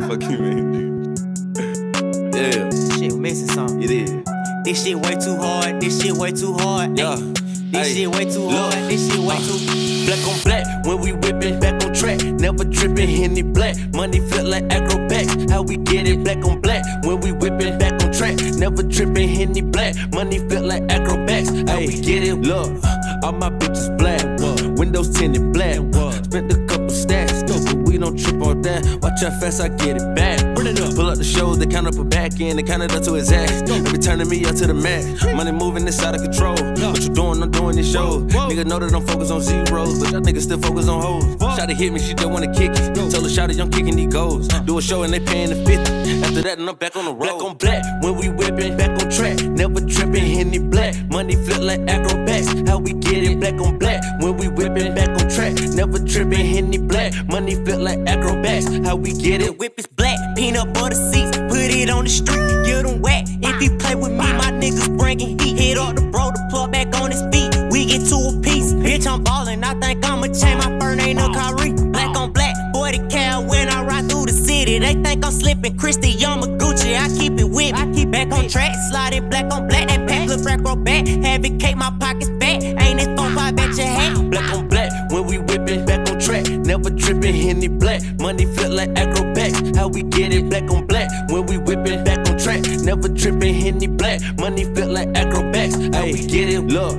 Fuck you, man. Yeah. Shit, we missing something. It is. This shit way too hard. This shit way too hard. Yeah. This shit way too hard. This shit way too. Black on black, when we whippin', back on track. Never trippin', Henny black. Money flip like acrobats. How we get it, black on black. When we whippin', back on track. Never trippin', Henny black. Money flip like acrobats. How we get it, look. All my bitches black. Windows tinted black. Spent a couple stacks, but we don't trip on that. Watch how fast I get it back. Pull up the shows, they count up a back end, they count it up to his ass. They be turning me up to the max. Money moving this out of control. What you doing? I'm doing this show. Nigga know that I'm focused on zeros, but y'all niggas still focus on hoes. Shawty hit me, she just wanna kick it. Told her Shawty I'm kicking these goals. Do a show and they paying the 50. After that, and I'm back on the road. Black on black, when we whippin', back on track. Never trippin', Henny black. Money flip like acrobats. How we get it, black on black. When we whippin', back on track. Never trippin', Henny black. Money flip like acrobats. How we get it? The whip is black, peanut butter seats. Put it on the street, get him wet. If he play with me, my niggas bringin' heat. Hit up the bro to plug back on his feet. We get to a piece. Bitch, I'm ballin'. I think I'ma change my first name to Kyrie. Black on black, 40 cal when I ride through the city. They think I'm slippin'. Christy Yamaguchi, I keep it with me. I keep back on track, sliding black on black. That pack look rack roll back. Have it cake, my pockets fat. Ain't it 4-5 at your hat? Black on black, when we whippin', back on track. Never trippin', Henny black. Money flip like acrobats. How we get it, black on black. When we whippin', back on track. Never trippin', Henny black. Money flip like acrobats. How we get it, look.